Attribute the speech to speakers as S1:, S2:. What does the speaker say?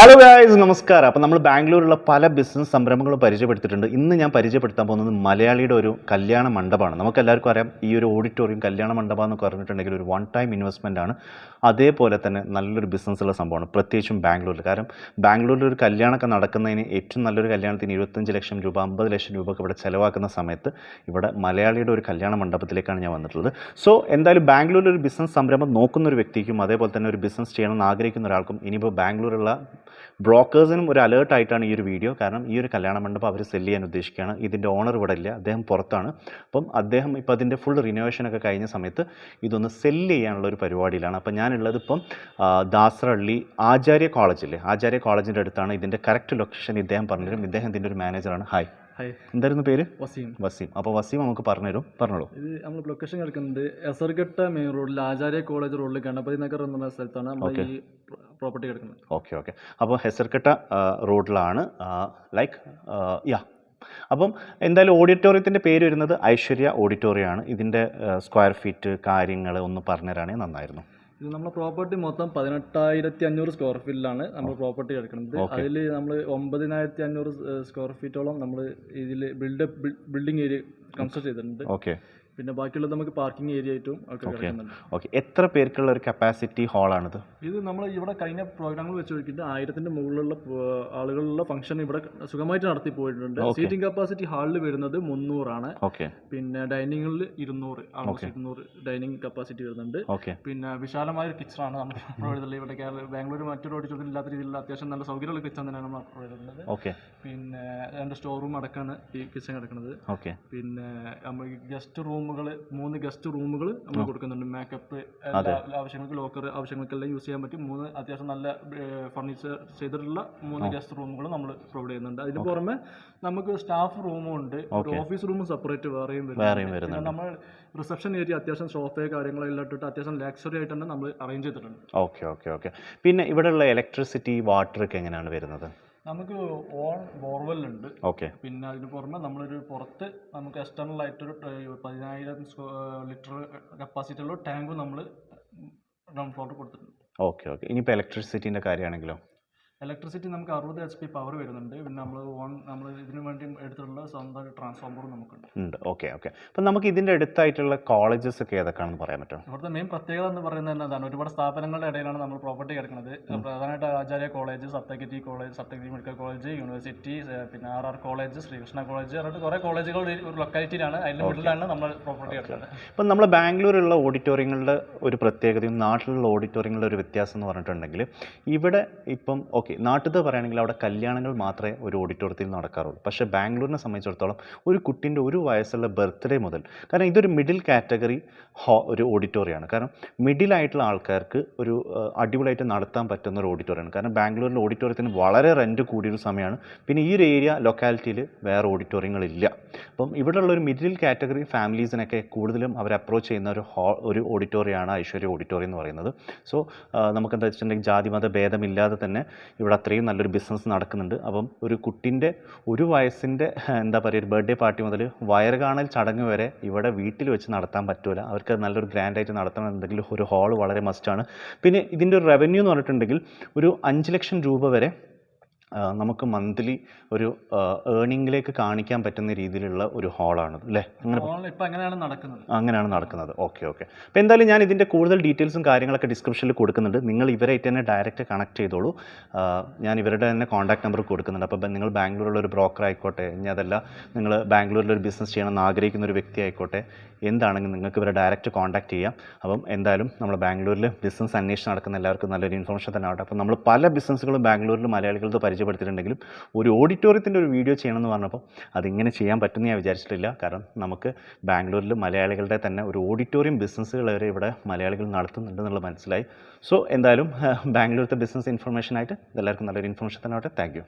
S1: Hello guys, നമസ്കാരം. അപ്പോൾ നമ്മൾ ബാംഗ്ലൂരിലുള്ള പല ബിസിനസ് സംരംഭങ്ങളും പരിചയപ്പെടുത്തിയിട്ടുണ്ട്. ഇന്ന് ഞാൻ പരിചയപ്പെടുത്താൻ പോകുന്നത് മലയാളിയുടെ ഒരു കല്യാണ മണ്ഡപമാണ്. നമുക്കെല്ലാവർക്കും അറിയാം, ഈ ഒരു ഓഡിറ്റോറിയം കല്യാണ മണ്ഡപം എന്ന് പറഞ്ഞിട്ടുണ്ടെങ്കിൽ ഒരു വൺ ടൈം ഇൻവെസ്റ്റ്മെൻ്റ് ആണ്. അതേപോലെ തന്നെ നല്ലൊരു ബിസിനസ്സുള്ള സംഭവമാണ്, പ്രത്യേകിച്ചും ബാംഗ്ലൂരിൽ. കാരണം ബാംഗ്ലൂരിൽ ഒരു കല്യാണമൊക്കെ നടക്കുന്നതിന് ഏറ്റവും നല്ലൊരു കല്യാണത്തിന് 25 ലക്ഷം രൂപ 50 ലക്ഷം രൂപ ഒക്കെ ഇവിടെ ചിലവാക്കുന്ന സമയത്ത് ഇവിടെ മലയാളിയുടെ ഒരു കല്യാണ മണ്ഡപത്തിലേക്കാണ് ഞാൻ വന്നിട്ടുള്ളത്. സോ എന്തായാലും ബാംഗ്ലൂരിൽ ഒരു ബിസിനസ് സംരംഭം നോക്കുന്ന ഒരു വ്യക്തിക്കും അതേപോലെ തന്നെ ഒരു ബിസിനസ് ചെയ്യണമെന്ന് ആഗ്രഹിക്കുന്ന ഒരാൾക്കും ഇനിയിപ്പോൾ ബാംഗ്ലൂരുള്ള ബ്രോക്കേഴ്സിനും ഒരു അലേർട്ടായിട്ടാണ് ഈ ഒരു വീഡിയോ. കാരണം ഈ ഒരു കല്യാണ മണ്ഡപം അവർ സെല് ചെയ്യാൻ ഉദ്ദേശിക്കുകയാണ്. ഇതിൻ്റെ ഓണർ ഇവിടെ ഇല്ല, അദ്ദേഹം പുറത്താണ്. അപ്പം അദ്ദേഹം ഇപ്പോൾ അതിൻ്റെ ഫുൾ റിനോവേഷനൊക്കെ കഴിഞ്ഞ സമയത്ത് ഇതൊന്ന് സെല്ല് ചെയ്യാനുള്ള ഒരു പരിപാടിയിലാണ്. അപ്പം ഞാനുള്ളത് ഇപ്പം ദാസറഹള്ളി ആചാര്യ കോളേജില്ലേ, ആചാര്യ കോളേജിൻ്റെ അടുത്താണ്. ഇതിൻ്റെ കറക്റ്റ് ലൊക്കേഷൻ ഇദ്ദേഹം പറഞ്ഞുതരും. ഇദ്ദേഹം ഇതിൻ്റെ ഒരു മാനേജറാണ്. ഹായ്, എന്തായിരുന്നു പേര്? വസീം. അപ്പോൾ വസീം നമുക്ക് പറഞ്ഞുതരും, പറഞ്ഞോളൂ.
S2: ഇത് നമ്മൾ ലൊക്കേഷൻ കിടക്കുന്നത് എസർഗട്ട മെയിൻ റോഡിൽ ആചാര്യ കോളേജ് റോഡിൽ ഗണപതി നഗർ എന്ന സ്ഥലത്താണ് നമ്മൾ ഈ പ്രോപ്പർട്ടി കിടക്കുന്നത്.
S1: ഓക്കെ. അപ്പോൾ ഹെസർഗട്ട റോഡിലാണ് അപ്പം എന്തായാലും ഓഡിറ്റോറിയത്തിൻ്റെ പേര് വരുന്നത് ഐശ്വര്യ ഓഡിറ്റോറിയമാണ്. ഇതിൻ്റെ സ്ക്വയർ ഫീറ്റ് കാര്യങ്ങൾ ഒന്ന് പറഞ്ഞുതരാണെങ്കിൽ നന്നായിരുന്നു.
S2: ഇത് നമ്മുടെ പ്രോപ്പർട്ടി മൊത്തം 18,500 സ്ക്വയർ ഫീറ്റിലാണ് നമ്മൾ പ്രോപ്പർട്ടി എടുക്കുന്നത്. അതിൽ നമ്മൾ 9,500 സ്ക്വയർ ഫീറ്റോളം നമ്മൾ ഇതിൽ ബിൽഡിംഗ് ഏരിയ കൺസ്ട്രക്ട് ചെയ്തിട്ടുണ്ട്.
S1: ഓക്കെ.
S2: പിന്നെ ബാക്കിയുള്ളത് നമുക്ക് പാർക്കിംഗ് ഏരിയ ആയിട്ടും ഒക്കെ കിടക്കുന്നുണ്ട്.
S1: ഓക്കെ. എത്ര പേർക്കുള്ള ഒരു കപ്പാസിറ്റി ഹാളാണിത്?
S2: ഇത് നമ്മൾ ഇവിടെ കഴിഞ്ഞ പ്രോഗ്രാമുകൾ വെച്ച് നോക്കിയിട്ട് 1000-ന്റെ മുകളിലുള്ള ആളുകളുള്ള ഫംഗ്ഷൻ ഇവിടെ സുഖമായിട്ട് നടത്തി പോയിട്ടുണ്ട്. സീറ്റിംഗ് കപ്പാസിറ്റി ഹാളിൽ വരുന്നത് 300 ആണ്. പിന്നെ ഡൈനിങ്ങിൽ 200 ഡൈനിങ് കപ്പാസിറ്റി വരുന്നുണ്ട്. പിന്നെ വിശാലമായ ഒരു കിച്ചൺ ആണ് നമ്മൾ പ്രൊവൈഡ് ചെയ്തത്. ഇവിടെ ബാംഗ്ലൂർ മറ്റൊരു ഓഡിറ്റോറിയത്തിൽ ഇല്ലാത്ത രീതിയിലുള്ള അത്യാവശ്യം നല്ല സൗകര്യമുള്ള കിച്ചൺ തന്നെയാണ് നമ്മൾ പ്രൊവൈഡ് ചെയ്യുന്നത്. പിന്നെ 2 സ്റ്റോർ റൂം അടക്കമാണ് ഈ കിച്ചൺ കിടക്കുന്നത്. പിന്നെ നമ്മൾ ഗസ്റ്റ് റൂമുകൾ 3 ഗസ്റ്റ് റൂമുകൾ നമ്മൾ കൊടുക്കുന്നുണ്ട്. മേക്കപ്പ് ആവശ്യങ്ങൾക്ക്, ലോക്കർ ആവശ്യങ്ങൾക്കെല്ലാം യൂസ് ചെയ്യാൻ പറ്റും. 3 അത്യാവശ്യം നല്ല ഫർണിച്ചർ ചെയ്തിട്ടുള്ള 3 ഗസ്റ്റ് റൂമുകൾ നമ്മൾ പ്രൊവൈഡ് ചെയ്യുന്നുണ്ട്. അതിന് പുറമെ നമുക്ക് സ്റ്റാഫ് റൂമും ഉണ്ട്, ഓഫീസ് റൂമും സെപ്പറേറ്റ് വേറെയും വരുന്നുണ്ട്. നമ്മൾ റിസപ്ഷൻ ഏരിയ അത്യാവശ്യം സോഫയെ കാര്യങ്ങളെല്ലാം ഇട്ടിട്ട് അത്യാവശ്യം ലക്ഷറി ആയിട്ട് തന്നെ നമ്മൾ അറേഞ്ച് ചെയ്തിട്ടുണ്ട്.
S1: ഓക്കെ. പിന്നെ ഇവിടെയുള്ള ഇലക്ട്രിസിറ്റി വാട്ടർ ഒക്കെ എങ്ങനെയാണ് വരുന്നത്?
S2: നമുക്ക് ഓൺ ബോർവെൽ ഉണ്ട്. പിന്നെ അതിന് പുറമെ നമ്മളൊരു പുറത്ത് നമുക്ക് എക്സ്റ്റേണൽ ആയിട്ടൊരു 10,000 ലിറ്റർ കപ്പാസിറ്റി ഉള്ള ടാങ്ക് നമ്മൾ ഗ്രൗണ്ട് ഫ്ലോറിൽ കൊടുത്തിട്ടുണ്ട്.
S1: ഓക്കെ. ഇനിയിപ്പോൾ ഇലക്ട്രിസിറ്റീൻ്റെ കാര്യമാണെങ്കിലോ?
S2: ഇലക്ട്രിസിറ്റി നമുക്ക് 60 HP പവർ വരുന്നുണ്ട്. പിന്നെ നമ്മൾ ഇതിനു വേണ്ടി എടുത്തിട്ടുള്ള സ്വന്തം ട്രാൻസ്ഫോമറും നമുക്കുണ്ട്.
S1: ഓക്കെ. അപ്പം നമുക്ക് ഇതിൻ്റെ അടുത്തായിട്ടുള്ള കോളേജസ് ഒക്കെ ഏതൊക്കെയാണെന്ന് പറയാൻ പറ്റും?
S2: ഇവിടുത്തെ മെയിൻ പ്രത്യേകത എന്ന് പറയുന്നത് എന്താണ്, ഒരുപാട് സ്ഥാപനങ്ങളുടെ ഇടയിലാണ് നമ്മൾ പ്രോപ്പർട്ടി കിടക്കുന്നത്. പ്രധാനമായിട്ട് Acharya college, Sapthagiri medical college, university, പിന്നെ RR കോളേജ്, ശ്രീകൃഷ്ണ കോളേജ്, പറഞ്ഞിട്ട് കുറേ കോളേജുകൾ ഒരു ലൊക്കാലിറ്റിയിലാണ്. അതിൻ്റെ മിഡിലാണ് നമ്മൾ പ്രോപ്പർട്ടി കിടക്കുന്നത്.
S1: ഇപ്പം നമ്മൾ ബാംഗ്ലൂരിലുള്ള ഓഡിറ്റോറിയങ്ങളുടെ ഒരു പ്രത്യേകതയും നാട്ടിലുള്ള ഓഡിറ്റോറിയങ്ങളുടെ ഒരു വ്യത്യാസം എന്ന് പറഞ്ഞിട്ടുണ്ടെങ്കിൽ, ഇവിടെ ഇപ്പം നാട്ടിൽ പറയുകയാണെങ്കിൽ അവിടെ കല്യാണങ്ങൾ മാത്രമേ ഒരു ഓഡിറ്റോറിയത്തിൽ നടക്കാറുള്ളൂ. പക്ഷേ ബാംഗ്ലൂരിനെ സംബന്ധിച്ചിടത്തോളം ഒരു കുട്ടീൻ്റെ 1 വയസ്സുള്ള ബർത്ത്ഡേ മുതൽ, കാരണം ഇതൊരു മിഡിൽ കാറ്റഗറി ഒരു ഓഡിറ്റോറിയമാണ്. കാരണം മിഡിലായിട്ടുള്ള ആൾക്കാർക്ക് ഒരു അടിപൊളിയായിട്ട് നടത്താൻ പറ്റുന്ന ഒരു ഓഡിറ്റോറിയമാണ്. കാരണം ബാംഗ്ലൂരിൽ ഓഡിറ്റോറിയത്തിന് വളരെ റെൻറ്റ് കൂടിയൊരു സമയമാണ്. പിന്നെ ഈ ഒരു ഏരിയ ലൊക്കാലിറ്റിയിൽ വേറെ ഓഡിറ്റോറിയങ്ങളില്ല. അപ്പം ഇവിടെയുള്ള ഒരു മിഡിൽ കാറ്റഗറി ഫാമിലീസിനൊക്കെ കൂടുതലും അവർ അപ്രോച്ച് ചെയ്യുന്ന ഒരു ഓഡിറ്റോറിയമാണ് ഐശ്വര്യ ഓഡിറ്റോറിയം എന്ന് പറയുന്നത്. സോ നമുക്കെന്താ വെച്ചിട്ടുണ്ടെങ്കിൽ ജാതിമത ഭേദമില്ലാതെ തന്നെ ഇവിടെ അത്രയും നല്ലൊരു ബിസിനസ് നടക്കുന്നുണ്ട്. അപ്പം ഒരു കുട്ടീൻ്റെ 1 വയസ്സിൻ്റെ ഒരു ബർത്ത്ഡേ പാർട്ടി മുതൽ വയറ് കാണൽ ചടങ്ങ് വരെ ഇവിടെ വീട്ടിൽ വെച്ച് നടത്താൻ പറ്റില്ല. അവർക്ക് നല്ലൊരു ഗ്രാൻഡായിട്ട് നടത്തണമെന്നുണ്ടെങ്കിൽ ഒരു ഹാൾ വളരെ മസ്റ്റാണ്. പിന്നെ ഇതിൻ്റെ ഒരു റവന്യൂ എന്ന് പറഞ്ഞിട്ടുണ്ടെങ്കിൽ ഒരു 5 ലക്ഷം രൂപ വരെ നമുക്ക് മന്ത്ലി ഒരു ഏർണിങ്ങിലേക്ക് കാണിക്കാൻ പറ്റുന്ന രീതിയിലുള്ള ഒരു ഹാളാണത് അല്ലേ? അങ്ങനെയാണ് നടക്കുന്നത്. ഓക്കെ. അപ്പോൾ എന്തായാലും ഞാൻ ഇതിൻ്റെ കൂടുതൽ ഡീറ്റെയിൽസും കാര്യങ്ങളൊക്കെ ഡിസ്ക്രിപ്ഷനിൽ കൊടുക്കുന്നുണ്ട്. നിങ്ങൾ ഇവരായിട്ട് തന്നെ ഡയറക്റ്റ് കണക്ട് ചെയ്തോളൂ. ഞാൻ ഇവരുടെ തന്നെ കോൺടാക്ട് നമ്പർ കൊടുക്കുന്നുണ്ട്. അപ്പോൾ നിങ്ങൾ ബാംഗ്ലൂരിലുള്ള ഒരു ബ്രോക്കർ ആയിക്കോട്ടെ, ഇനി അതല്ല നിങ്ങൾ ബാംഗ്ലൂരിലൊരു ബിസിനസ് ചെയ്യണമെന്ന് ആഗ്രഹിക്കുന്ന ഒരു വ്യക്തി ആയിക്കോട്ടെ, എന്താണെങ്കിലും നിങ്ങൾക്ക് ഇവരെ ഡയറക്റ്റ് കോൺടാക്ട് ചെയ്യാം. അപ്പം എന്തായാലും നമ്മൾ ബാംഗ്ലൂരിൽ ബിസിനസ് അന്വേഷണം നടക്കുന്ന എല്ലാവർക്കും നല്ലൊരു ഇൻഫർമേഷൻ തന്നെ ആവട്ടെ. അപ്പം നമ്മൾ പല ബിസിനസ്സുകളും ബാംഗ്ലൂരിൽ മലയാളികൾക്ക് പരിചയപ്പെടുത്തിയിട്ടുണ്ടെങ്കിലും ഒരു ഓഡിറ്റോറിയത്തിൻ്റെ ഒരു വീഡിയോ ചെയ്യണമെന്ന് പറഞ്ഞപ്പോൾ അതിങ്ങനെ ചെയ്യാൻ പറ്റുമെന്ന് ഞാൻ വിചാരിച്ചിട്ടില്ല. കാരണം നമുക്ക് ബാംഗ്ലൂരിൽ മലയാളികളുടെ തന്നെ ഒരു ഓഡിറ്റോറിയം ബിസിനസ്സുകൾ വരെ ഇവിടെ മലയാളികൾ നടത്തുന്നുണ്ടെന്നുള്ളത് മനസ്സിലായി. സോ എന്തായാലും ബാംഗ്ലൂരിലത്തെ ബിസിനസ് ഇൻഫർമേഷനായിട്ട് എല്ലാവർക്കും നല്ലൊരു ഇൻഫർമേഷൻ തന്നെ ആവട്ടെ. Thank you.